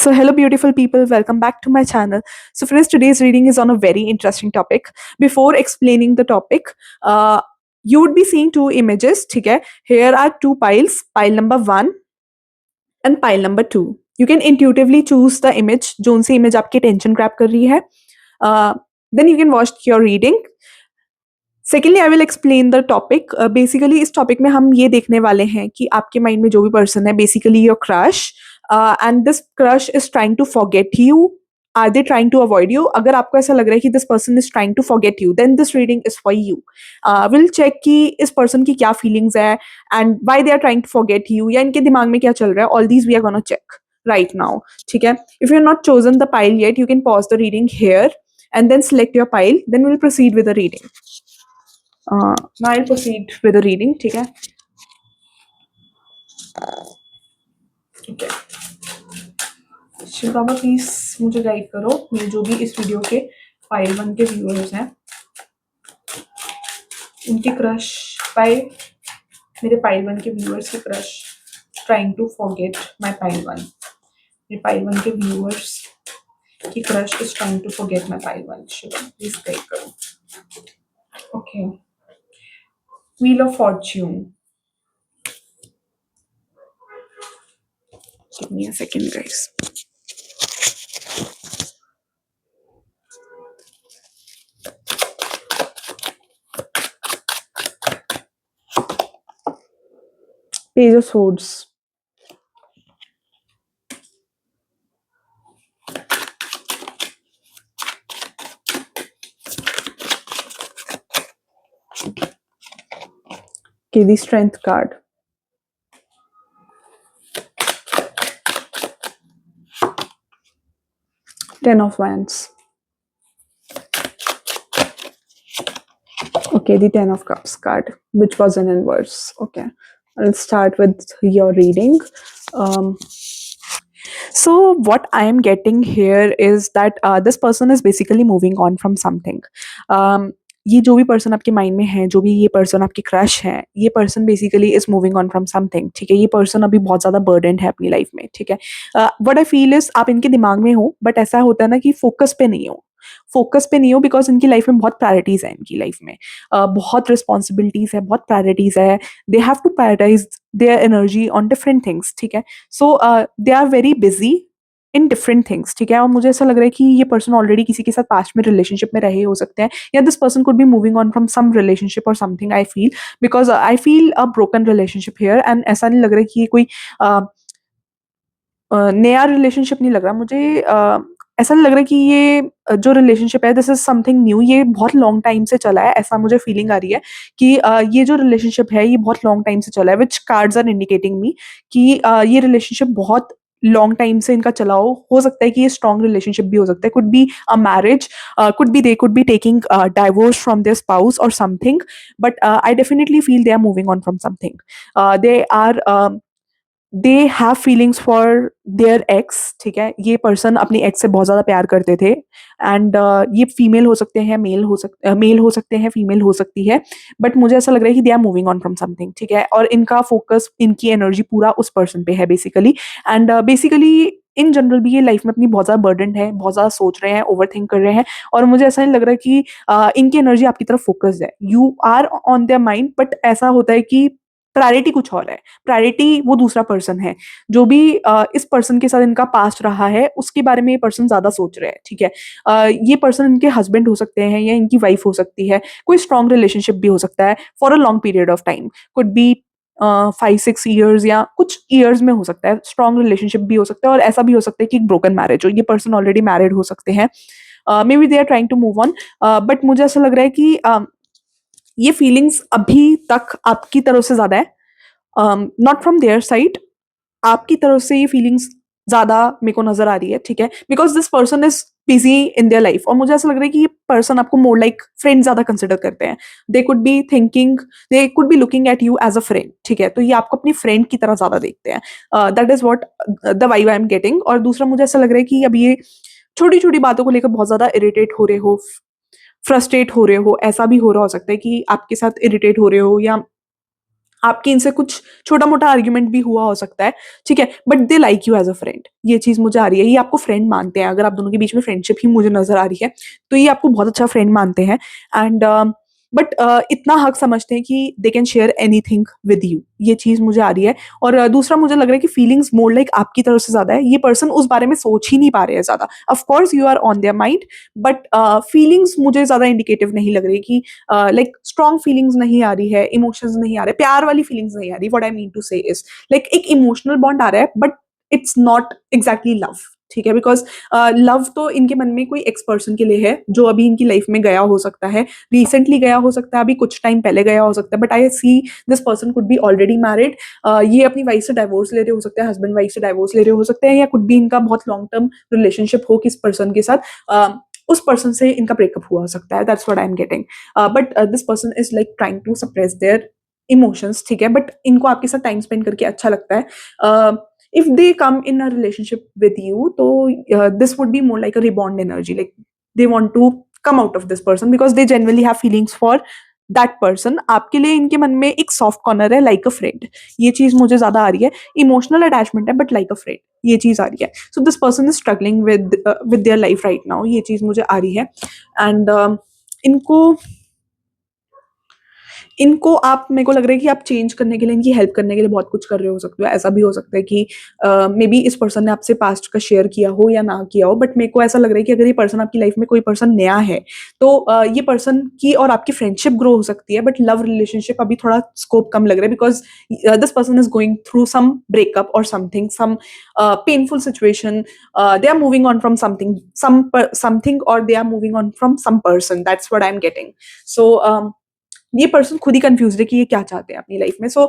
So, hello, beautiful people. Welcome back to my channel. So, friends, today's reading is on a very interesting topic. Before explaining the topic, uh, you would be seeing two images. ठीक है? Here are two piles, pile number 1 and pile number 2. You can intuitively choose the image, जोन सी image आपकी attention grab कर रही है. Then you can watch your reading. Secondly I will explain the topic. Basically इस topic में हम ये देखने वाले हैं कि आपके माइंड में जो भी पर्सन है, basically your crush, and this crush is trying to forget you. Are they trying to avoid you? अगर आपको ऐसा लग रहा है कि this person is trying to forget you, then this reading is for you. Will check कि इस person की क्या फीलिंग्स है and why they are trying to forget you, या इनके दिमाग में क्या चल रहा है. All these we are gonna check right now. ठीक है? If you have not chosen the pile yet, you can pause the reading here and then select your pile. Then we'll proceed with the reading. Now I'll proceed with the reading. ठीक है? ठीक है. Shiv Baba please मुझे guide करो. ये जो भी इस वीडियो के पाइल 1 के व्यूअर्स हैं, उनके क्रश बाय मेरे पाइल 1 के व्यूअर्स के crush trying to forget my pile 1. मेरे पाइल 1 के व्यूअर्स की crush is trying to forget my pile 1. Shiv please guide करो. Okay. Wheel of Fortune. Give me a second, guys. Page of Swords. Okay, the Strength card. Ten of Wands. Okay, the Ten of Cups card, which was in inverse. Okay, I'll start with your reading. So what I am getting here is that this person is basically moving on from something. ये जो भी person आपके mind में है, जो भी ये person आपकी क्रश है, ये person basically is moving on from something. ठीक है? ये पर्सन अभी बहुत ज़्यादा बर्डन है अपनी लाइफ में. ठीक है? व्हाट आई फील इज आप इनके दिमाग में हो, बट ऐसा होता है ना कि फोकस पे नहीं हो बिकॉज इनकी लाइफ में बहुत प्रायोरिटीज़ है. इनकी लाइफ में बहुत रिस्पॉन्सिबिलिटीज़ है, बहुत प्रायोरिटीज़ है. They have to prioritize their energy on different things. ठीक है? So they are very busy in different things. ठीक है? और मुझे ऐसा लग रहा है कि ये पर्सन ऑलरेडी किसी के साथ पास्ट में रिलेशनशिप में रहे हो सकते हैं, या this person could be moving on from some relationship और something. I feel because I feel a broken relationship here. And ऐसा नहीं लग रहा है कि ये कोई नया रिलेशनशिप नहीं लग रहा मुझे. ऐसा नहीं लग रहा कि ये जो रिलेशनशिप है दिस इज समथिंग न्यू. ये बहुत लॉन्ग टाइम से चला है, ऐसा मुझे फीलिंग आ रही है कि ये जो रिलेशनशिप है ये बहुत लॉन्ग टाइम से चला है, विच कार्ड्स आर इंडिकेटिंग मी कि ये रिलेशनशिप बहुत लॉन्ग टाइम से इनका चला हो सकता है कि ये स्ट्रॉन्ग रिलेशनशिप भी हो सकता है. Could be a marriage, could be they could be taking divorce from their spouse और something. But I definitely feel they are moving on from something. They have feelings for their ex. ठीक है? ये person अपनी x से बहुत ज़्यादा प्यार करते थे. एंड ये फीमेल हो सकते हैं, मेल हो सकते हैं, फीमेल हो सकती है. बट मुझे ऐसा लग रहा है कि they are moving on from something. ठीक है? और इनका फोकस, इनकी एनर्जी पूरा उस पर्सन पे है basically. And basically in general भी ये लाइफ में अपनी बहुत ज़्यादा बर्डन है, बहुत ज़्यादा सोच रहे हैं, ओवर थिंक कर रहे हैं. और मुझे ऐसा नहीं लग रहा है कि इनकी एनर्जी आपकी तरफ फोकस्ड है. You are on their mind, but ऐसा होता है कि प्रायोरिटी कुछ और है. प्रायोरिटी वो दूसरा पर्सन है. जो भी इस पर्सन के साथ इनका पास्ट रहा है उसके बारे में ये पर्सन ज्यादा सोच रहे हैं. ठीक है? ये पर्सन इनके हस्बैंड हो सकते हैं या इनकी वाइफ हो सकती है. कोई स्ट्रॉन्ग रिलेशनशिप भी हो सकता है for a long period of time. Could be 5-6 years या कुछ ईयर्स में हो सकता है. स्ट्रॉन्ग रिलेशनशिप भी हो सकता है, और ऐसा भी हो सकता है कि एक ब्रोकन मैरिज हो. ये पर्सन ऑलरेडी मैरिड हो सकते हैं. Maybe they are trying to move on. But मुझे ऐसा लग रहा है कि ये फीलिंग्स अभी तक आपकी तरफ से ज्यादा है, नॉट फ्रॉम देयर साइड. आपकी तरफ से ये फीलिंग्स ज्यादा मेरे को नजर आ रही है. ठीक है? Because this person is busy in their life. और मुझे ऐसा लग रहा है कि ये पर्सन आपको मोर लाइक फ्रेंड ज्यादा कंसिडर करते हैं. They could be thinking, they could be looking at you as a friend. ठीक है? तो ये आपको अपनी फ्रेंड की तरह ज्यादा देखते हैं. That is what the vibe I am getting. और दूसरा मुझे ऐसा लग रहा है कि अब ये छोटी छोटी बातों को लेकर बहुत ज्यादा इरिटेट हो रहे हो, फ्रस्ट्रेट हो रहे हो. ऐसा भी हो रहा हो सकता है कि आपके साथ इरिटेट हो रहे हो, या आपके इनसे कुछ छोटा-मोटा आर्गुमेंट भी हुआ हो सकता है, ठीक है? But they like you as a friend, ये चीज़ मुझे आ रही है। ये आपको फ्रेंड मानते हैं, अगर आप दोनों के बीच में फ्रेंडशिप ही मुझे नज़र आ रही है, तो ये आपको बहुत अच्छा फ्रेंड मानते हैं एंड बट इतना हक समझते हैं कि they can share anything with you, ये चीज़ मुझे आ रही है। और दूसरा मुझे लग रहा है कि फीलिंग्स मोर लाइक आपकी तरफ से ज़्यादा है, ये पर्सन उस बारे में सोच ही नहीं पा रहे हैं ज़्यादा। Of course you are on their mind but feelings मुझे ज़्यादा इंडिकेटिव नहीं लग रही कि लाइक स्ट्रॉन्ग फीलिंग्स नहीं आ रही है, इमोशंस नहीं आ रहे, प्यार वाली फीलिंग्स नहीं आ रही। व्हाट आई मीन टू से इज लाइक एक इमोशनल बॉन्ड आ रहा है but it's not exactly love, ठीक है? बिकॉज लव तो इनके मन में कोई एक्स पर्सन के लिए है जो अभी इनकी लाइफ में गया हो सकता है, रिसेंटली गया हो सकता है, अभी कुछ टाइम पहले गया हो सकता है, but I see this person could B already married. ये अपनी वाइफ से डाइवोर्स ले रहे हो सकते हैं, हस्बैंड वाइफ से डाइवोर्स ले रहे हो सकते हैं, या कुड बी इनका बहुत लॉन्ग टर्म रिलेशनशिप हो किस पर्सन के साथ, उस पर्सन से इनका ब्रेकअप हुआ हो सकता है। That's what I am getting. But this person is like trying to suppress their emotions, ठीक है? बट इनको आपके साथ टाइम स्पेंड करके अच्छा लगता है। if they come in a relationship with you, so this would be more like a rebound energy, like they want to come out of this person because they genuinely have feelings for that person। आपके लिए इनके मन में एक soft corner है, like अ friend, ये चीज मुझे ज्यादा आ रही है। इमोशनल अटैचमेंट है बट लाइक अ फ्रेंड, ये चीज आ रही है। So this person is struggling with their life right now, ये चीज मुझे आ रही है। एंड इनको इनको आप, मेरे को लग रहा है कि आप चेंज करने के लिए, इनकी हेल्प करने के लिए बहुत कुछ कर रहे हो सकते हो। ऐसा भी हो सकता है कि मे बी इस पर्सन ने आपसे पास्ट का शेयर किया हो या ना किया हो, बट मेरे को ऐसा लग रहा है कि अगर ये पर्सन आपकी लाइफ में कोई पर्सन नया है तो ये पर्सन की और आपकी फ्रेंडशिप ग्रो हो सकती है, बट लव रिलेशनशिप अभी थोड़ा स्कोप कम लग रहा है because this person is going through some breakup और something, some painful situation. They are moving on from something, something, और they are moving on from some person, that's what I am getting. So ये person खुद ही confuse है कि ये क्या चाहते हैं अपनी लाइफ में। So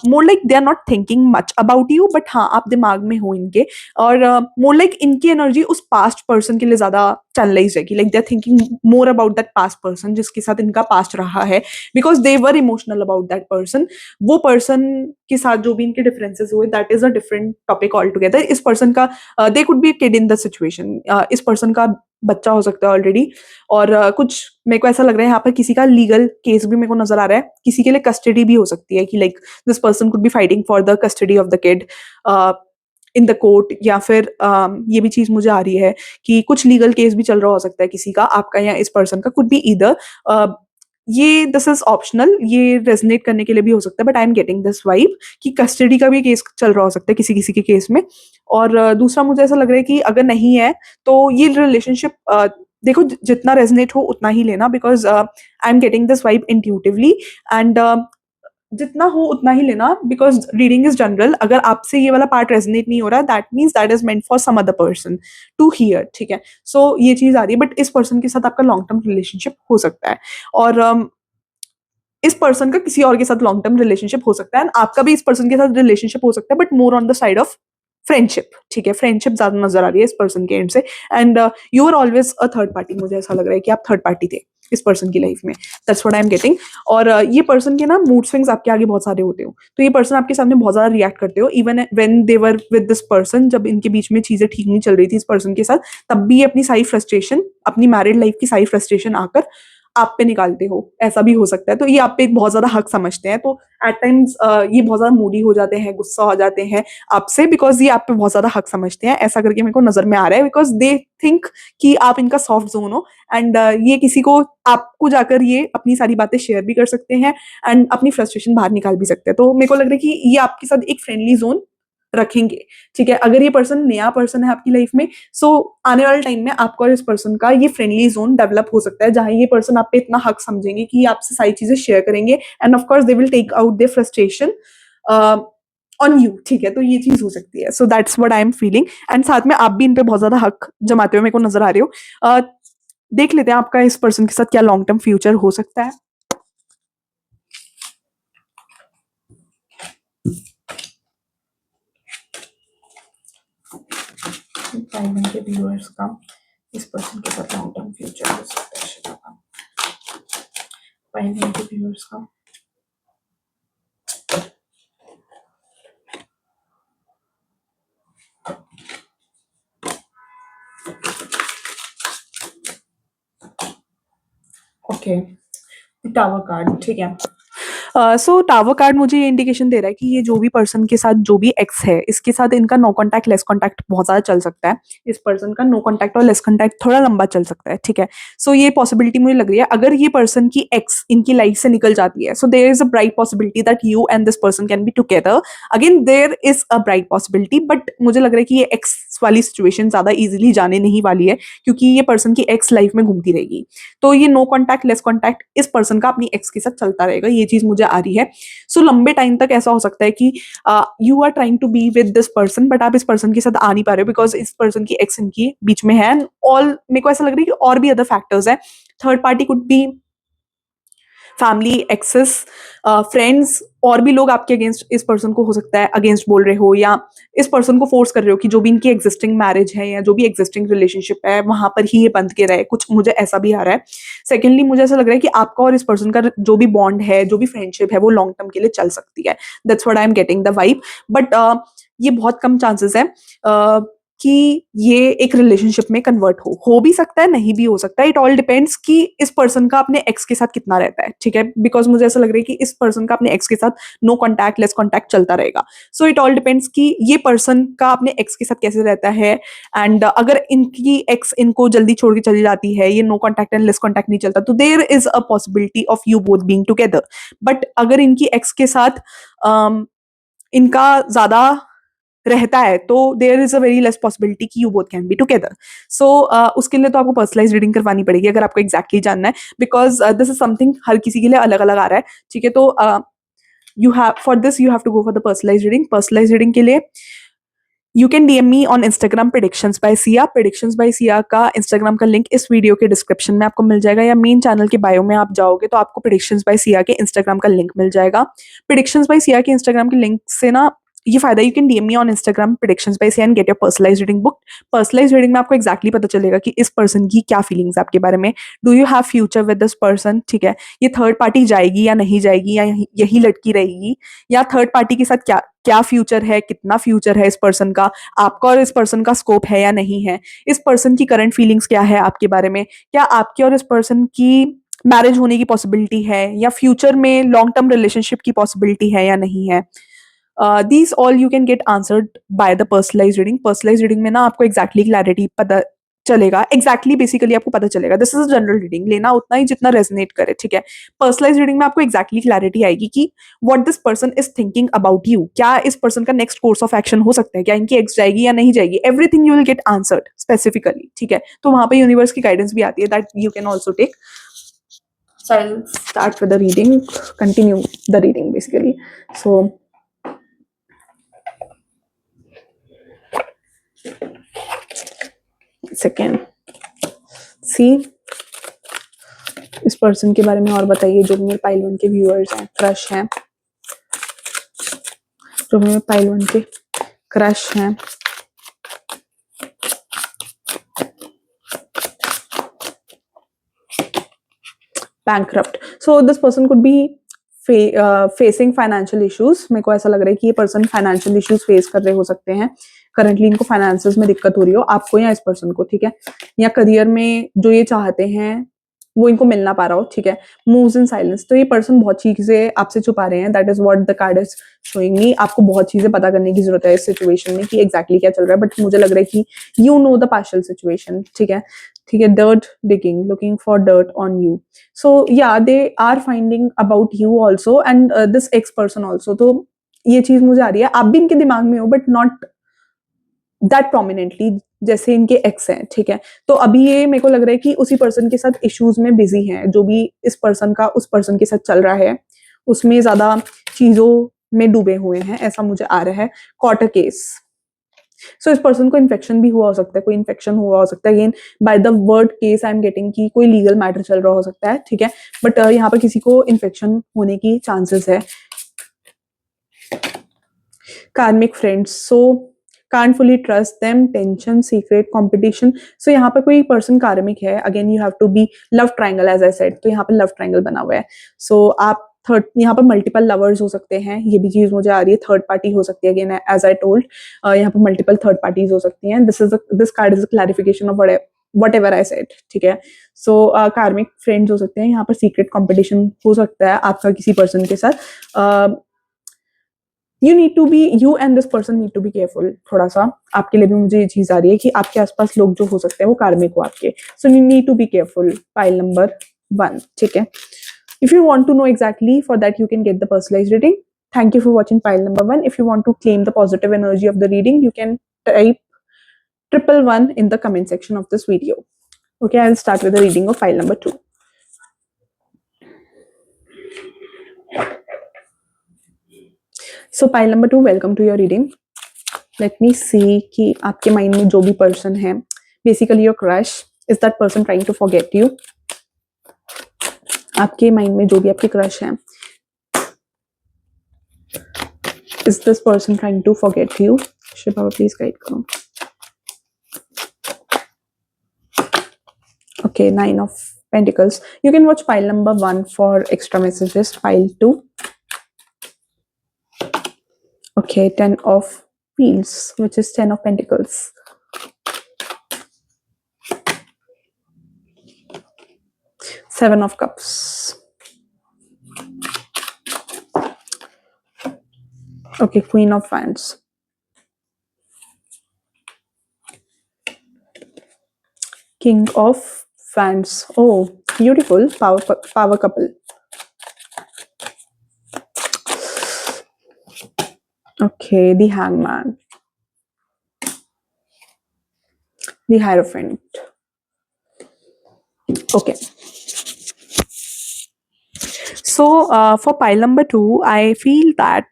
more like they are not thinking much about you, but हाँ आप दिमाग में हो इनके। और मोर लाइक इनकी एनर्जी उस पास्ट पर्सन के लिए ज्यादा चैनलाइज है कि like they are thinking more about that past person जिसके साथ इनका पास्ट रहा है, because they were emotional about that person. वो पर्सन के साथ जो भी इनके डिफरेंसेस हुए, that is a different topic all together. इस पर्सन का दे could B kid in the situation, इस पर्सन का बच्चा हो सकता है ऑलरेडी। और कुछ मेरे को ऐसा लग रहा है यहाँ पर किसी का लीगल केस भी मेरे को नजर आ रहा है, किसी के लिए कस्टडी भी हो सकती है कि like this person could B fighting for the custody of the kid in the court, या फिर ये भी चीज मुझे आ रही है कि कुछ लीगल केस भी चल रहा हो सकता है किसी का, आपका या इस पर्सन का, कुड बी ईदर। ये दिस इज ऑप्शनल, ये रेजनेट करने के लिए भी हो सकता है, but I am getting this vibe कि कस्टडी का भी केस चल रहा हो सकता है किसी किसी के केस में। और दूसरा मुझे ऐसा लग रहा है कि अगर नहीं है तो ये रिलेशनशिप, देखो जितना रेजनेट हो उतना ही लेना, because I am getting this vibe intuitively. And जितना हो उतना ही लेना, बिकॉज रीडिंग इज जनरल। अगर आपसे ये वाला पार्ट रेजनेट नहीं हो रहा, that means that is meant for some other person to hear, ठीक है? सो ये चीज आ रही है, बट इस पर्सन के साथ आपका लॉन्ग टर्म रिलेशनशिप हो सकता है, और इस पर्सन का किसी और के साथ लॉन्ग टर्म रिलेशनशिप हो सकता है, एंड आपका भी इस पर्सन के साथ रिलेशनशिप हो सकता है, but more on the side of friendship, ठीक है? फ्रेंडशिप ज्यादा नजर आ रही है इस पर्सन के एंड से। And you are always a third party, मुझे ऐसा लग रहा है कि आप थर्ड पार्टी थे इस पर्सन की लाइफ में, that's what I am getting. और ये पर्सन के ना मूड स्विंग्स आपके आगे बहुत सारे होते हो, तो ये पर्सन आपके सामने बहुत ज्यादा रिएक्ट करते हो, even when they were with this person, जब इनके बीच में चीजें ठीक नहीं चल रही थी इस पर्सन के साथ, तब भी ये अपनी सारी फ्रस्ट्रेशन, अपनी मैरिड लाइफ की सारी फ्रस्ट्रेशन आकर आप पे निकालते हो, ऐसा भी हो सकता है। तो ये आप पे एक बहुत ज्यादा हक समझते हैं, तो एट टाइम्स ये बहुत ज्यादा मूडी हो जाते हैं, गुस्सा हो जाते हैं आपसे, बिकॉज ये आप पे बहुत ज्यादा हक समझते हैं, ऐसा करके मेरे को नजर में आ रहा है, बिकॉज दे थिंक कि आप इनका सॉफ्ट जोन हो। एंड ये किसी को, आपको जाकर ये अपनी सारी बातें शेयर भी कर सकते हैं एंड अपनी फ्रस्ट्रेशन बाहर निकाल भी सकते हैं। तो मेरे को लग रहा है कि ये आपके साथ एक फ्रेंडली जोन रखेंगे, ठीक है? अगर ये पर्सन नया पर्सन है आपकी लाइफ में, सो आने वाले टाइम में आपका और इस पर्सन का ये फ्रेंडली जोन डेवलप हो सकता है, जहां ये पर्सन आप पे इतना हक समझेंगे कि ये आपसे सारी चीजें शेयर करेंगे, and of course they will take out their frustration on you, ठीक है? तो ये चीज हो सकती है। So that's what I am feeling, and साथ में आप भी इन पे बहुत ज्यादा हक जमाते हुए मेरे को नजर आ रहे हो। देख लेते हैं आपका इस पर्सन के साथ क्या लॉन्ग टर्म फ्यूचर हो सकता है। टाइमिंग के व्यूअर्स का इस पर्सन के साथ लॉन्ग टर्म फ्यूचर हो सकता है, शिवा का। टाइमिंग के व्यूअर्स का ओके, टावर कार्ड, ठीक है? सो टावर कार्ड मुझे ये इंडिकेशन दे रहा है कि ये जो भी पर्सन के साथ जो भी एक्स है, इसके साथ इनका नो कॉन्टैक्ट लेस कॉन्टैक्ट बहुत ज़्यादा चल सकता है। इस पर्सन का नो कॉन्टैक्ट और लेस कॉन्टैक्ट थोड़ा लंबा चल सकता है, ठीक है। सो ये पॉसिबिलिटी मुझे लग रही है, अगर ये पर्सन की एक्स इनकी लाइफ से निकल जाती है, so there is a bright possibility that you and this person can be together again. There is a bright possibility, but मुझे लग रहा है कि ये एक्स वाली सिचुएशन ज़्यादा इजीली जाने नहीं वाली है, क्योंकि ये पर्सन की एक्स लाइफ में घूमती रहेगी। तो ये नो कॉन्टैक्ट लेस कॉन्टैक्ट इस पर्सन का अपनी एक्स के साथ चलता रहेगा, ये चीज़ मुझे आ रही है। सो लंबे टाइम तक ऐसा हो सकता है कि you are trying to be with this person, but आप इस पर्सन के साथ आ नहीं पा रहे हो बिकॉज इस पर्सन की एक्स इनकी बीच में है। एंड ऑल मेरे को ऐसा लग रहा है कि और भी अदर फैक्टर्स है। Third party could be family, exes, friends, और भी लोग आपके अगेंस्ट इस पर्सन को हो सकता है अगेंस्ट बोल रहे हो, या इस पर्सन को फोर्स कर रहे हो कि जो भी इनकी एग्जिस्टिंग मैरिज है या जो भी एग्जिस्टिंग रिलेशनशिप है वहां पर ही ये बंद के रहे, कुछ मुझे ऐसा भी आ रहा है। सेकेंडली मुझे ऐसा लग रहा है कि आपका और इस पर्सन का जो भी बॉन्ड है, जो भी फ्रेंडशिप है, वो लॉन्ग टर्म के लिए चल सकती है। That's what I am getting the vibe. But ये बहुत कम चांसेस है कि ये एक रिलेशनशिप में कन्वर्ट हो भी सकता है, नहीं भी हो सकता है। इट ऑल डिपेंड्स कि इस पर्सन का अपने एक्स के साथ कितना रहता है, ठीक है। बिकॉज मुझे ऐसा लग रहा है कि इस पर्सन का अपने एक्स के साथ नो कॉन्टैक्ट लेस कॉन्टैक्ट चलता रहेगा। सो इट ऑल डिपेंड्स कि ये पर्सन का अपने एक्स के साथ कैसे रहता है। एंड अगर इनकी एक्स इनको जल्दी छोड़ के चली जाती है, ये no contact and less contact नहीं चलता, तो there is a possibility of you both being together. But अगर इनकी एक्स के साथ इनका ज्यादा रहता है, तो there is a very less possibility कि you both can be together. सो उसके लिए तो आपको पर्सनलाइज रीडिंग करवानी पड़ेगी अगर आपको एग्जैक्टली जानना है, बिकॉज दिस इज समथिंग हर किसी के लिए अलग अलग आ रहा है, ठीक है। तो you have for this you have to go for the personalize reading. Personalize reading के लिए you can DM me on Instagram predictions by Siya. Predictions by Siya का इंस्टाग्राम का लिंक इस वीडियो के डिस्क्रिप्शन में आपको मिल जाएगा, या मेन चैनल के बायो में आप जाओगे तो आपको प्रेडिक्शंस बाय सिया के इंस्टाग्राम का लिंक मिल जाएगा। प्रेडिक्शंस बाय सिया के इंस्टाग्राम के लिंक से ना ये फायदा, you can DM me on Instagram predictions by Siya and get your personalize reading book. Personalize reading में आपको एक्जैक्टली पता चलेगा कि इस पर्सन की क्या फीलिंग्स आपके बारे में, do you have future with this person, ठीक है। ये थर्ड पार्टी जाएगी या नहीं जाएगी, या यही लड़की रहेगी, या थर्ड पार्टी के साथ क्या क्या फ्यूचर है, कितना फ्यूचर है इस पर्सन का, आपका और इस पर्सन का स्कोप है या नहीं है, इस पर्सन की करंट फीलिंग्स क्या है आपके बारे में, क्या आपके और इस पर्सन की मैरिज होने की पॉसिबिलिटी है, या फ्यूचर में लॉन्ग टर्म रिलेशनशिप की पॉसिबिलिटी है या नहीं है। These all you can get answered by the personalize reading. Personalize reading में ना आपको एग्जैक्टली क्लैरिटी पता चलेगा, एग्जैक्टली बेसिकली आपको पता चलेगा। दिस इज जनरल रीडिंग, लेना उतना ही जितना रेजोनेट करे, ठीक है। पर्सनलाइज रीडिंग में आपको एग्जैक्टली क्लैरिटी आएगी कि what this person is thinking about you, क्या इस पर्सन का नेक्स्ट कोर्स ऑफ एक्शन हो सकता है, क्या इनकी एक्स जाएगी या नहीं जाएगी, everything you will get answered specifically, ठीक है। तो वहां पे यूनिवर्स की गाइडेंस भी आती है that you can also take. So I'll start with the reading, continue the reading basically. So second, see, इस पर्सन के बारे में और बताइए जो मेरे पाइल वन के व्यूअर्स हैं, क्रश हैं, जो मेरे पाइल वन के क्रश हैं। Bankrupt. So this person could be facing financial issues. मेरे को ऐसा लग रहा है कि ये पर्सन फाइनेंशियल इश्यूज फेस कर रहे हो सकते हैं। करंटली इनको फाइनेंसेस में दिक्कत हो रही हो, आपको या इस पर्सन को, ठीक है। या करियर में जो ये चाहते हैं वो इनको मिल ना पा रहा हो, ठीक है। मूव्स इन साइलेंस, तो ये पर्सन बहुत चीजें आपसे छुपा रहे हैं। That is what the card is showing me. आपको बहुत चीजें पता करने की जरूरत है इस सिचुएशन में कि एग्जैक्टली क्या चल रहा है, बट मुझे लग रहा है कि you know the partial situation, ठीक है। ठीक है, dirt digging, looking for dirt on you. So yeah, they are finding about you also and this ex person also. तो ये चीज मुझे आ रही है, आप भी इनके दिमाग में हो बट नॉट दैट प्रोमिनेंटली जैसे इनके एक्स हैं, ठीक है। तो अभी ये मेरे को लग रहा है कि उसी पर्सन के साथ इश्यूज में बिजी हैं, जो भी इस पर्सन का उस पर्सन के साथ चल रहा है उसमें ज्यादा चीजों में डूबे हुए हैं, ऐसा मुझे आ रहा है। कॉट केस, सो इस पर्सन को इन्फेक्शन भी हुआ हो सकता है, कोई इन्फेक्शन हुआ हो सकता है। Again by the word case I am getting कि कोई लीगल मैटर चल रहा हो सकता है, ठीक है। बट यहाँ पर किसी को इन्फेक्शन होने की चांसेस है। कार्मिक friends, so can't fully trust them, tension, secret, competition. So यहाँ पर कोई पर्सन कार्मिक है। Again you have to be love triangle as I said, तो यहाँ पर लव ट्राइंगल बना हुआ है। सो आप थर्ड, यहाँ पर मल्टीपल लवर्स हो सकते हैं, ये भी चीज मुझे आ रही है। थर्ड पार्टी हो सकती है, अगेन एज आई टोल्ड यहाँ पर मल्टीपल थर्ड पार्टीज हो सकती हैं। This card is a clarification of what ever I said, ठीक है। सो कार्मिक फ्रेंड्स हो सकते हैं, यहाँ पर सीक्रेट कॉम्पिटिशन हो सकता है आपका किसी पर्सन के साथ। You and this person need to be careful, थोड़ा सा आपके लिए भी मुझे ये चीज आ रही है कि आपके आसपास लोग जो हो सकते हैं वो कार्मिक हो आपके, so you need to be careful. Pile number 1, ठीक है। If you want to know exactly, for that you can get the personalized reading. Thank you for watching pile number 1. If you want to claim the positive energy of the reading, you can type 111 in the comment section of this video. Okay, I'll start with the reading of pile number 2. So pile number 2, welcome to your reading. Let me see कि आपके mind में जो भी person है, basically your crush, is that person trying to forget you? आपके mind में जो भी आपके क्रश है, is this person trying to forget you? Shiv Baba please guide करो। Okay, 9 of Pentacles. You can watch pile number 1 for extra messages. Pile 2. Okay, 10 of Wheels, which is 10 of Pentacles. Seven of Cups. Okay, Queen of Wands. King of Wands. Oh, beautiful. Power couple. Okay, the Hangman. The Hierophant. Okay. So for pile number 2, I feel that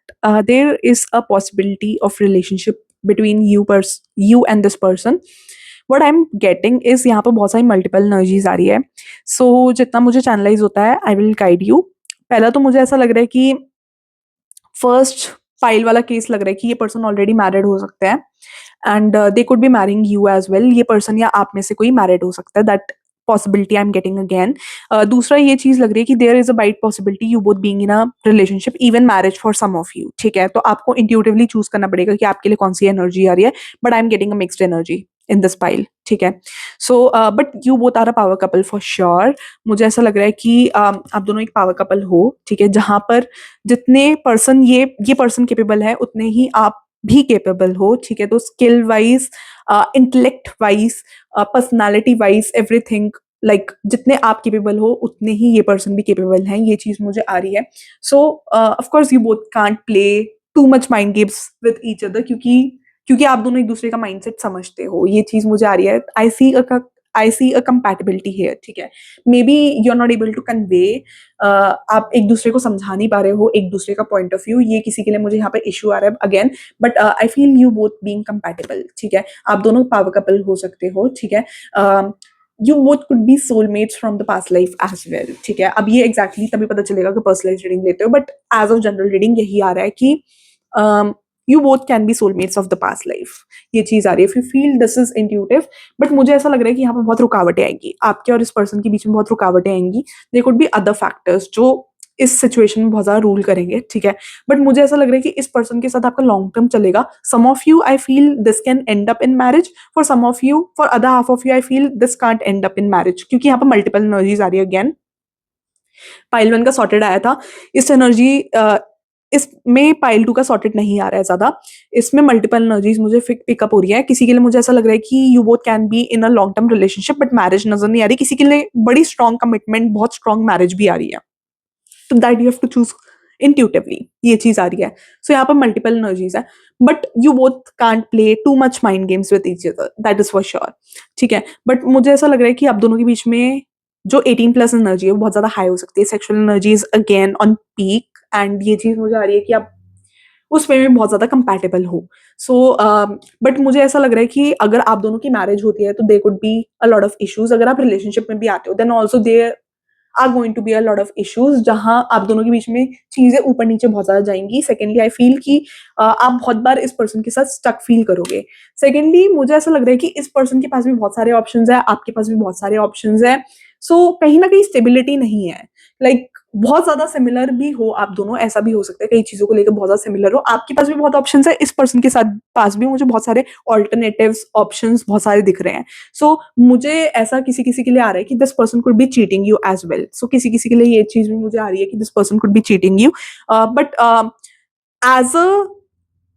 there is a possibility of relationship between you and this person. What I'm getting is यहाँ पे बहुत सारी multiple energies आ रही है। सो जितना मुझे channelise होता है आई विल गाइड यू। पहला तो मुझे ऐसा लग रहा है कि फर्स्ट पाइल वाला केस लग रहा है कि ये पर्सन ऑलरेडी मैरिड हो सकते हैं and they could be marrying you as well. ये पर्सन या आप में से कोई मैरिड हो सकता है, that possibility I am getting again. दूसरा ये चीज लग रही है कि there is a bit possibility you both being in a relationship, even marriage for some of you, ठीक है। तो आपको इंट्यूटिवली चूज करना पड़ेगा कि आपके लिए कौन सी एनर्जी आ रही है, but I am getting a mixed energy in this pile, ठीक है। So but you both are a power couple for sure. मुझे ऐसा लग रहा है कि आप दोनों एक पावर कपल हो, ठीक है, जहां पर जितने पर्सन ये पर्सन केपेबल है उतने ही आप भी केपेबल हो, ठीक है। तो skill wise, intellect wise, personality wise, everything, like जितने आप केपेबल हो उतने ही ये पर्सन भी केपेबल हैं, ये चीज मुझे आ रही है। सो of course you both can't play too much mind games with each other, क्योंकि आप दोनों एक दूसरे का माइंडसेट समझते हो, ये चीज मुझे आ रही है। आई सी अ कंपैटिबिलिटी हियर, ठीक है। Maybe you are not able to convey, आप एक दूसरे को समझा नहीं पा रहे हो एक दूसरे का पॉइंट ऑफ व्यू, ये किसी के लिए मुझे यहाँ पे इश्यू आ रहा है again. But I feel you both being compatible, ठीक है। आप दोनों पावर कपल हो सकते हो, ठीक है। You both could be soulmates from the past life as well, ठीक है। अब ये एग्जैक्टली तभी पता चलेगा कि पर्सनलाइज रीडिंग लेते हो, but as of general reading यही आ रहा है कि you both can be soulmates of the past life, ये चीज आ रही है। If you feel this is intuitive, but मुझे ऐसा लग रहा है कि यहाँ पे बहुत रुकावटें आएंगी, आपके और इस पर्सन के बीच में बहुत रुकावटें आएंगी। There could be other factors जो इस सिचुएशन में बहुत ज्यादा रूल करेंगे, ठीक है। बट मुझे ऐसा लग रहा है कि इस पर्सन के साथ आपका लॉन्ग टर्म चलेगा। Some of you I feel this can end up in marriage, for some of you, for other half of you I feel this can't end up in marriage, क्योंकि यहाँ पे multiple energies आ रही है again. Pile 1 का sorted आया था, इस energy इसमें पाइल 2 का सॉर्टेड नहीं आ रहा है ज्यादा, इसमें मल्टीपल एनर्जीज मुझे पिकअप हो रही है। किसी के लिए मुझे ऐसा लग रहा है कि you both can be in a long term relationship, but marriage नजर नहीं आ रही। किसी के लिए बड़ी स्ट्रॉन्ग कमिटमेंट, बहुत स्ट्रॉन्ग मैरिज भी आ रही है, तो that you have to choose intuitively, ये चीज आ रही है। सो यहाँ पर मल्टीपल एनर्जीज है, but you both can't play too much mind games with each other, that is for sure, ठीक है। बट मुझे ऐसा लग रहा है कि आप दोनों के बीच में जो 18+ एनर्जी है वो बहुत ज्यादा हाई हो सकती है। Sexual energy is again on peak, and ये चीज मुझे आ रही है कि आप उस वे में बहुत ज्यादा कंपैटिबल हो। सो बट मुझे ऐसा लग रहा है कि अगर आप दोनों की मैरिज होती है तो they could be a lot of issues. अगर आप रिलेशनशिप में भी आते हो then also there are going to be a lot of issues, जहां आप दोनों के बीच में चीजें ऊपर नीचे बहुत ज्यादा जाएंगी। सेकेंडली आई फील कि आप बहुत बार इस पर्सन के साथ स्टक फील करोगे। सेकेंडली मुझे ऐसा लग रहा है कि इस पर्सन के पास भी बहुत सारे ऑप्शंस है, आपके पास भी बहुत सारे ऑप्शंस है। सो कहीं ना कहीं स्टेबिलिटी नहीं है, लाइक बहुत ज़्यादा सिमिलर भी हो आप दोनों, ऐसा भी हो सकता है, कई चीज़ों को लेकर बहुत ज़्यादा सिमिलर हो। आपके पास भी बहुत ऑप्शंस है, इस पर्सन के साथ पास भी मुझे बहुत सारे अल्टरनेटिव्स, ऑप्शंस बहुत सारे दिख रहे हैं। सो मुझे ऐसा किसी-किसी के लिए आ रहा है कि this person could be cheating you as well. सो किसी-किसी के लिए ये चीज़ भी मुझे आ रही है कि this person could be cheating you. But as a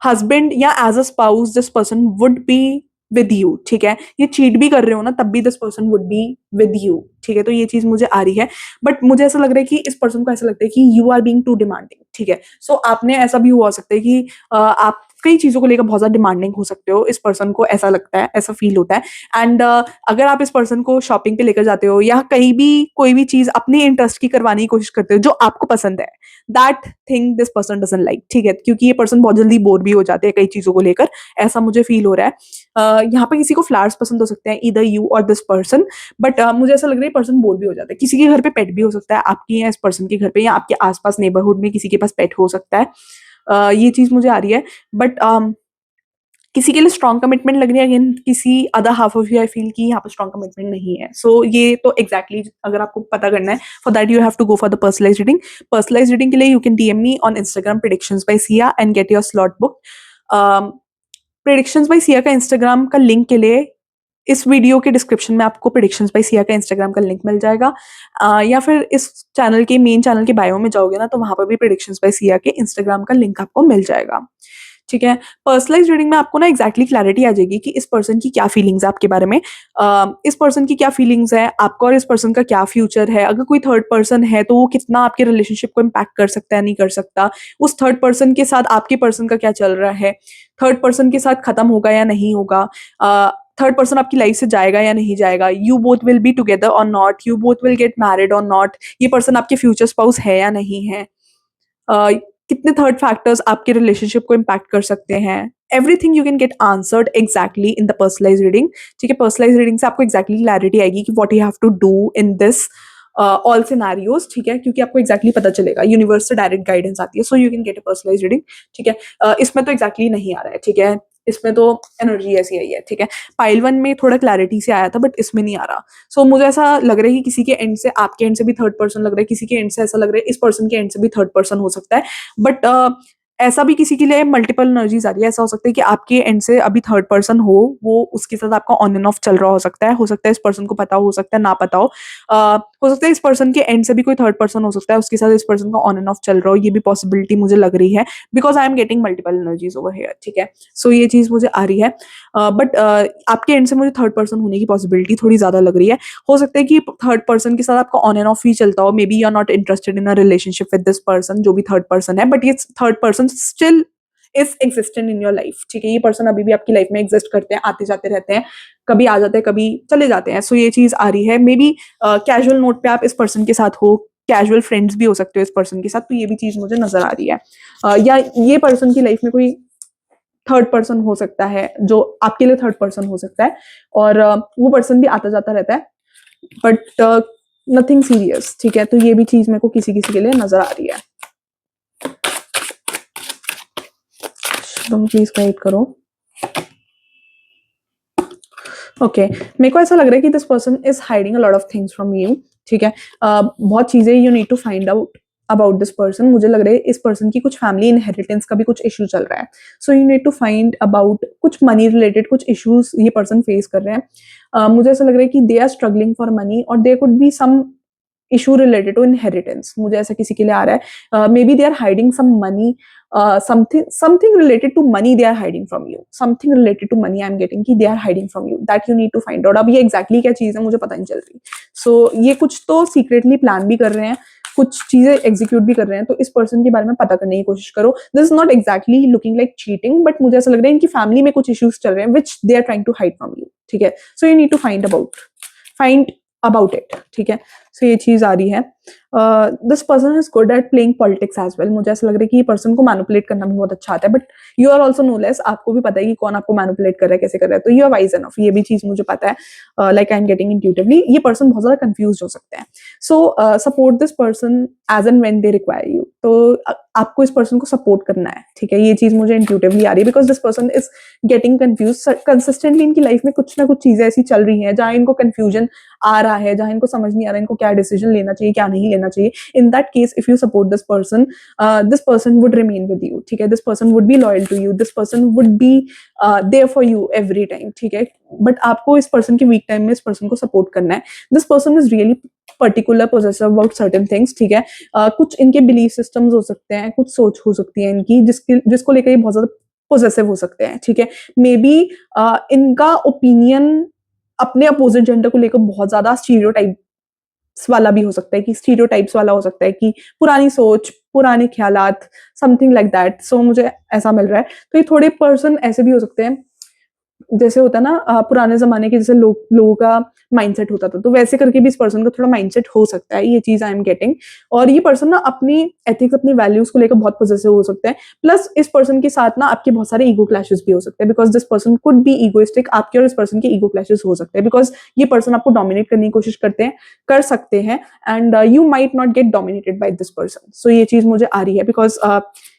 husband या as a spouse this person would be with you, ठीक है? ये चीट भी कर रहे हो ना, तब भी this person would be with you, ठीक है? तो ये चीज़ मुझे आ रही है। बट मुझे ऐसा लग रहा है कि इस पर्सन को ऐसा लगता है कि you are being too demanding, ठीक है? सो आपने ऐसा भी हुआ सकता है कि आप कई चीज़ों को लेकर बहुत ज़्यादा डिमांडिंग हो सकते हो, इस पर्सन को ऐसा लगता है, ऐसा फ़ील होता है। एंड अगर आप इस पर्सन को शॉपिंग पे लेकर जाते हो या कहीं भी कोई भी चीज़ अपने इंटरेस्ट की करवाने की कोशिश करते हो, जो आपको पसंद है, that thing this person doesn't like, ठीक है? क्योंकि ये पर्सन बहुत जल्दी बोर भी हो जाते हैं कई चीज़ों को लेकर, ऐसा मुझे फ़ील हो रहा है। यहाँ पे किसी को फ्लावर्स पसंद हो सकते हैं, ईदर यू और दिस पर्सन, बट मुझे ऐसा लग रहा है पर्सन बोर भी हो जाता है। किसी के घर पे पेट भी हो सकता है, आपके या इस पर्सन के घर पे या आपके आस-पास नेबरहुड में किसी के पास पेट हो सकता है। ये चीज़ मुझे आ रही है। बट किसी के लिए स्ट्रॉन्ग कमिटमेंट लग रही है, अगेन किसी other half of you I feel कि यहाँ पे स्ट्रॉन्ग कमिटमेंट नहीं है। सो ये तो एग्जैक्टली अगर आपको पता करना है, for that you have to go for the personalised reading. Personalised reading के लिए you can DM me on Instagram predictions by Siya and get your slot book. Predictions by Siya का इंस्टाग्राम का लिंक के लिए इस वीडियो के डिस्क्रिप्शन में आपको प्रेडिक्शंस बाय सिया का इंस्टाग्राम का लिंक मिल जाएगा। या फिर इस चैनल के मेन चैनल के बायो में जाओगे ना, तो वहाँ पर भी प्रेडिक्शंस बाय सिया के इंस्टाग्राम का लिंक आपको मिल जाएगा। ठीक है? पर्सनलाइज़्ड रीडिंग में आपको ना एग्ज़ैक्टली क्लैरिटी आ जाएगी कि इस पर्सन की क्या फीलिंग्स है आपके बारे में। इस पर्सन की क्या फीलिंग्स है, आपका और इस पर्सन का क्या फ्यूचर है। अगर कोई थर्ड पर्सन है, तो वो कितना आपके रिलेशनशिप को इम्पैक्ट कर सकता है, नहीं कर सकता। उस थर्ड पर्सन के साथ आपके पर्सन का क्या चल रहा है। थर्ड पर्सन के साथ खत्म होगा या नहीं होगा। थर्ड पर्सन आपकी लाइफ से जाएगा या नहीं जाएगा। You both will be together और not, you both will get married और नॉट। ये पर्सन आपके फ्यूचर स्पाउस है या नहीं है। अ, कितने थर्ड फैक्टर्स आपके रिलेशनशिप को इम्पैक्ट कर सकते हैं। Everything you can get answered exactly in the personalize reading. ठीक है? पर्सनलाइज रीडिंग से आपको एग्जैक्टली क्लैरिटी आएगी कि what you have to do in this all scenarios, ठीक है? क्योंकि आपको एग्जैक्टली पता चलेगा, यूनिवर्स से डायरेक्ट गाइडेंस आती है। So you can get a personalise reading, ठीक है? इसमें तो एग्जैक्टली नहीं आ रहा है, ठीक है? इसमें तो एनर्जी ऐसी आई है, ठीक है? पाइल वन में थोड़ा क्लैरिटी से आया था, बट इसमें नहीं आ रहा। सो मुझे ऐसा लग रहा है कि किसी के एंड से, आपके एंड से भी थर्ड पर्सन लग रहा है, किसी के एंड से ऐसा लग रहा है इस पर्सन के एंड से भी थर्ड पर्सन हो सकता है। बट ऐसा भी किसी के लिए मल्टीपल एनर्जीज आ रही है। ऐसा हो सकता है कि आपके एंड से अभी थर्ड पर्सन हो, वो उसके साथ आपका ऑन एंड ऑफ चल रहा हो सकता है इस पर्सन को पता हो सकता है ना पता हो सकता है इस पर्सन के एंड से भी कोई थर्ड पर्सन हो सकता है, उसके साथ इस पर्सन का ऑन एंड ऑफ चल रहा हो। ये भी पॉसिबिलिटी मुझे लग रही है, because I am getting multiple energies over here, ठीक है? सो ये चीज मुझे आ रही है। बट आपके एंड से मुझे थर्ड पर्सन होने की पॉसिबिलिटी थोड़ी ज्यादा लग रही है। हो सकता है कि थर्ड पर्सन के साथ आपका ऑन एंड ऑफ ही चलता हो। Maybe you are not interested in a relationship with this person, जो भी थर्ड पर्सन है, बट ये third person still is existent in your life, ठीक है? ये पर्सन अभी भी आपकी लाइफ में एग्जिस्ट करते हैं, आते जाते रहते हैं, कभी आ जाते हैं, कभी चले जाते हैं। सो ये चीज आ रही है। मे बी कैजुअल नोट पे आप इस पर्सन के साथ हो, कैजुअल फ्रेंड्स भी हो सकते हो इस पर्सन के साथ, तो ये भी चीज मुझे नजर आ रही है। या ये पर्सन की लाइफ में कोई थर्ड पर्सन हो सकता है, जो आपके लिए थर्ड पर्सन हो सकता है, और वो पर्सन भी आता जाता रहता है, बट नथिंग सीरियस, ठीक है? तो ये भी चीज मेरे को किसी किसी के लिए नजर आ रही है। तुम प्लीज गाइड करो। ओके, मेरे को ऐसा लग रहा है कि this person is hiding a lot of things from you, ठीक है? बहुत चीजें you need to find out about this person. मुझे लग रहा है इस पर्सन की कुछ फैमिली इनहेरिटेंस का भी कुछ इशू चल रहा है। So you need to find about कुछ मनी रिलेटेड कुछ इश्यूज ये पर्सन फेस कर रहे हैं। मुझे ऐसा लग रहा है कि they are struggling for money, और there could be some issue related to inheritance. मुझे ऐसा किसी के लिए आ रहा है। Maybe they are hiding some money, something related to money they are hiding from you, something related to money I'm getting कि they are hiding from you, that you need to find out। अब ये exactly क्या चीज है मुझे पता नहीं चल रही। So ये कुछ तो secretly plan भी कर रहे हैं, कुछ चीजें एग्जीक्यूट भी कर रहे हैं, तो इस पर्सन के बारे में पता करने की कोशिश करो। This is not exactly looking like cheating, but मुझे ऐसा लग रहा है इनकी फैमिली में कुछ इश्यूज चल रहे हैं which they are trying to hide from you, ठीक है? So you need to find about it, ठीक है? सो ये चीज आ रही है। This person is good at playing politics as well. मुझे ऐसा लग रहा है कि ये पर्सन को मैनिपुलेट करना भी बहुत अच्छा आता है, but you are also no less. आपको भी पता है कि कौन आपको मैनिपुलेट कर रहा है, कैसे कर रहा है, तो यू आर वाइज एनफ। ये भी चीज मुझे पता है, like I am getting intuitively. ये पर्सन बहुत ज्यादा कंफ्यूज हो सकते हैं। So support this person as and when they require you. तो आपको इस पर्सन को सपोर्ट करना है, ठीक है? ये चीज मुझे इंट्यूटिवली आ रही है, because this person is getting confuse consistently. इनकी लाइफ में कुछ ना कुछ चीजें ऐसी चल रही हैं जहां इनको कंफ्यूजन आ रहा है, जहां इनको समझ नहीं आ रहा है इनको क्या डिसीजन लेना चाहिए, क्या नहीं लेना चाहिए. In that case if you support this person would remain with you. ठीक है, this person would be loyal to you, this person would be there for you every time. ठीक है, बट आपको इस पर्सन के वीक टाइम में इस person को सपोर्ट करना है. This person is really particular possessive about certain things. ठीक है, कुछ इनके बिलीफ सिस्टम्स हो सकते हैं, कुछ सोच हो सकती है इनकी जिसको लेकर ये बहुत ज्यादा पोजेसिव हो सकते हैं. ठीक है, मे बी इनका ओपिनियन अपने अपोजिट जेंडर को लेकर बहुत ज्यादा स्टीरियोटाइप्स वाला भी हो सकता है, कि स्टीरियोटाइप्स वाला हो सकता है, कि पुरानी सोच, पुराने ख्यालात, समथिंग लाइक दैट. सो मुझे ऐसा मिल रहा है. तो ये थोड़े पर्सन ऐसे भी हो सकते हैं, जैसे होता है ना पुराने जमाने के जैसे लोगों का माइंडसेट होता था, तो वैसे करके भी इस पर्सन का थोड़ा माइंडसेट हो सकता है. ये चीज आई एम गेटिंग. और ये पर्सन ना अपनी एथिक्स, अपनी वैल्यूज को लेकर बहुत पॉजिटिव हो सकता है. प्लस इस पर्सन के साथ ना आपके बहुत सारे ईगो क्लैशेस भी हो सकते हैं, because this person could B egoistic. आपके और इस पर्सन के ईगो क्लैशेस हो सकते हैं, बिकॉज ये पर्सन आपको डोमिनेट करने की कोशिश कर सकते हैं, and you might not get dominated by this person. So ये चीज मुझे आ रही है, बिकॉज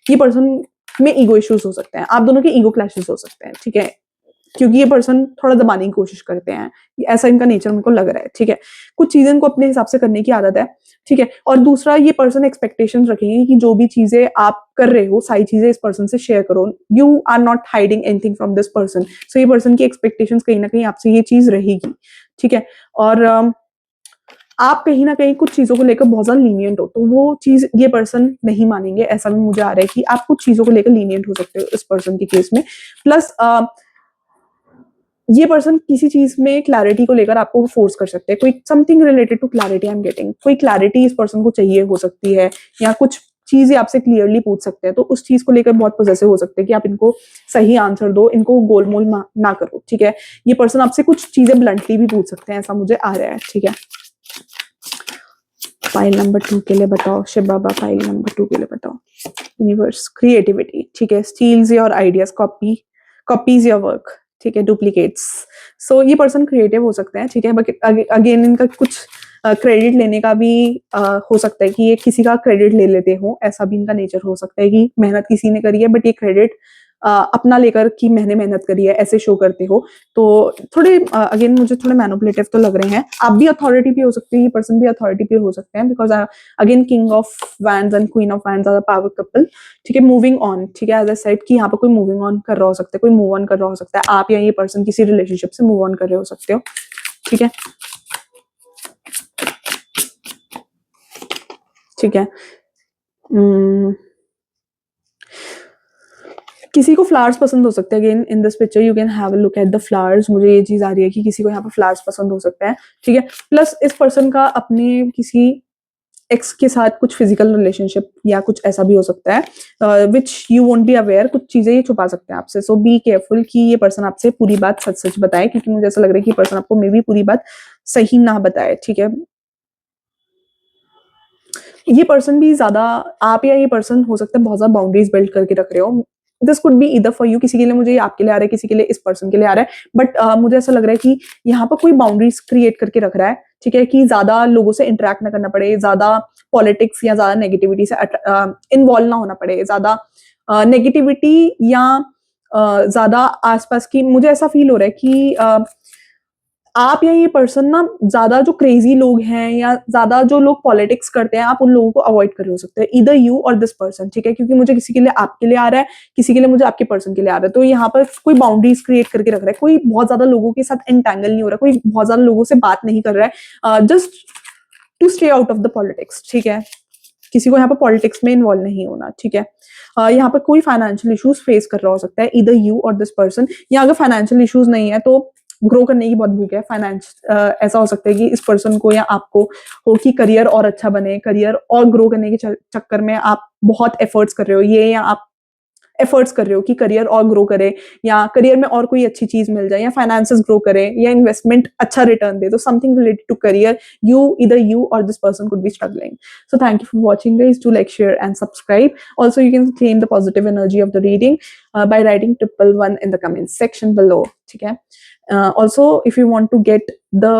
ये पर्सन में ईगो इश्यूज हो सकते हैं, आप दोनों के ईगो क्लैशेस हो सकते हैं. ठीक है, क्योंकि ये पर्सन थोड़ा दबाने की कोशिश करते हैं, ऐसा इनका नेचर मेरे को लग रहा है. ठीक है, कुछ चीजें इनको अपने हिसाब से करने की आदत है. ठीक है, और दूसरा ये पर्सन एक्सपेक्टेशंस रखेंगे कि जो भी चीजें आप कर रहे हो, सारी चीजें इस पर्सन से शेयर करो. You are not hiding anything from this person. So ये पर्सन की एक्सपेक्टेशंस कहीं ना कहीं आपसे ये चीज रहेगी. ठीक है, और आप कहीं ना कहीं कुछ चीजों को लेकर बहुत ज्यादा लीनियंट हो, तो वो चीज ये पर्सन नहीं मानेंगे. ऐसा भी मुझे आ रहा है कि आप कुछ चीजों को लेकर लीनियंट हो सकते हो इस पर्सन के केस में. प्लस ये पर्सन किसी चीज में क्लैरिटी को लेकर आपको फोर्स कर सकते हैं. कोई something related to clarity I am getting. कोई क्लैरिटी इस पर्सन को चाहिए हो सकती है, या कुछ चीजें आपसे क्लियरली पूछ सकते हैं, तो उस चीज को लेकर बहुत पोजेसिव हो सकते हैं कि आप इनको सही आंसर दो, इनको गोलमोल ना करो. ठीक है, ये पर्सन आपसे कुछ चीजें ब्लंटली भी पूछ सकते हैं, ऐसा मुझे आ रहा है. ठीक है, फाइल नंबर 2 के लिए बताओ शिव बाबा. फाइल नंबर 2 के लिए बताओ. Universe, creativity. ठीक है, steals your ideas, copies your work. ठीक है, डुप्लीकेट्स. सो ये पर्सन क्रिएटिव हो सकते हैं. ठीक है, बट अगेन इनका कुछ क्रेडिट लेने का भी हो सकता है, कि ये किसी का क्रेडिट ले लेते हो. ऐसा भी इनका नेचर हो सकता है कि मेहनत किसी ने करी है, बट ये क्रेडिट अपना लेकर कि मैंने मेहनत करी है, ऐसे शो करते हो. तो थोड़े अगेन मुझे थोड़े मैनिपुलेटिव तो लग रहे हैं. आप भी अथॉरिटी पे हो सकते हैं, ये पर्सन भी अथॉरिटी पे हो सकते हैं, because again king of wands and queen of wands are the power couple. ठीक है, मूविंग ऑन. ठीक है, एज आई सेड कि यहाँ पर कोई मूविंग ऑन कर रहा हो सकता है, कोई मूव ऑन कर रहा हो सकता है. आप या ये पर्सन किसी रिलेशनशिप से मूव ऑन कर रहे हो सकते हो. ठीक है, ठीक है. किसी को फ्लावर्स पसंद हो सकते हैं. Again in this picture you can have a look at the flowers. मुझे ये चीज आ रही है कि किसी को यहाँ पर फ्लावर्स पसंद हो सकता है. ठीक है, प्लस इस पर्सन का अपने किसी एक्स के साथ कुछ फिजिकल रिलेशनशिप या कुछ ऐसा भी हो सकता है, which you won't be aware. कुछ चीजें ये छुपा सकते हैं आपसे. सो बी केयरफुल कि ये पर्सन आपसे पूरी बात सच सच बताए, क्योंकि मुझे ऐसा लग रहा है कि पर्सन आपको मे बी पूरी बात सही ना बताए. ठीक है, ये पर्सन भी ज्यादा, आप या ये पर्सन हो सकता है बहुत ज्यादा बाउंड्रीज बिल्ड करके रख रहे हो. This could be either for you. किसी के लिए मुझे आपके लिए आ रहा है, किसी के लिए इस पर्सन के लिए आ रहा है, बट मुझे ऐसा लग रहा है कि यहाँ पर कोई बाउंड्रीज क्रिएट करके रख रहा है. ठीक है, कि ज्यादा लोगों से इंटरेक्ट ना करना पड़े, ज्यादा पॉलिटिक्स या ज्यादा नेगेटिविटी से इन्वॉल्व ना होना पड़े, ज्यादा नेगेटिविटी या ज्यादा आसपास की. मुझे ऐसा फील हो रहा है कि आप या ये पर्सन ना ज्यादा जो क्रेजी लोग हैं या ज्यादा जो लोग पॉलिटिक्स करते हैं, आप उन लोगों को अवॉइड कर रहे हो सकते हैं. इधर यू और दिस पर्सन. ठीक है, क्योंकि मुझे किसी के लिए आपके लिए आ रहा है, किसी के लिए मुझे आपके पर्सन के लिए आ रहा है. तो यहाँ पर कोई बाउंड्रीज क्रिएट करके रख रहा है. कोई बहुत ज्यादा लोगों के साथ एंटैंगल नहीं हो रहा, कोई बहुत ज्यादा लोगों से बात नहीं कर रहा है, just to stay out of the politics. ठीक है, किसी को यहाँ पर पॉलिटिक्स में इन्वॉल्व नहीं होना. ठीक है, यहाँ पर कोई फाइनेंशियल इश्यूज फेस कर रहा हो सकता है, इधर यू और दिस पर्सन. या अगर फाइनेंशियल इश्यूज नहीं है तो ग्रो करने की बहुत भूख है. फाइनेंस ऐसा हो सकता है कि इस पर्सन को या आपको हो कि करियर और अच्छा बने, करियर और ग्रो करने के चक्कर में आप बहुत एफर्ट्स कर रहे हो, ये या आप एफर्ट्स कर रहे हो कि करियर और ग्रो करे, या करियर में और कोई अच्छी चीज मिल जाए, या फाइनेंसेस ग्रो करे, या इन्वेस्टमेंट अच्छा रिटर्न दे. तो समथिंग रिलेटेड टू करियर, इधर यू और this person could be struggling. So thank you for watching guys. Do like, share and subscribe. Also you can claim the positive energy of the reading by writing 111 in the comment section below. ठीक है, also if you want to get the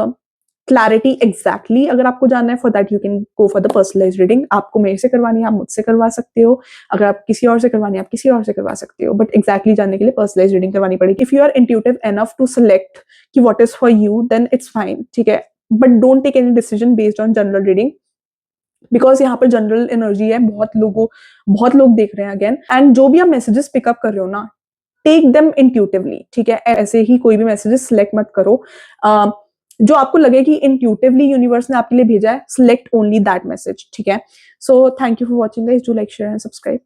clarity exactly अगर आपको जानना है, for that you can go for the personalised reading. आपको मेरे से करवानी है, आप मुझसे करवा सकते हो. अगर आप किसी और से करवानी है, आप किसी और से करवा सकते हो, बट एग्जैक्टली जानने के लिए पर्सनलाइज्ड रीडिंग करवानी पड़ेगी. If you are intuitive enough to select कि what is for you, then it's fine. ठीक है, but don't take any decision based on general reading, because यहाँ पर जनरल एनर्जी है, बहुत लोग देख रहे हैं अगेन। एंड जो भी आप मैसेजेस पिकअप कर रहे हो ना, टेक देम इंट्यूटिवली, ठीक है? ऐसे ही कोई भी मैसेजेस सिलेक्ट मत करो। जो आपको लगे कि इंट्यूटिवली यूनिवर्स ने आपके लिए भेजा है, सिलेक्ट ओनली दैट मैसेज, ठीक है? So thank you for watching guys, do like share and subscribe.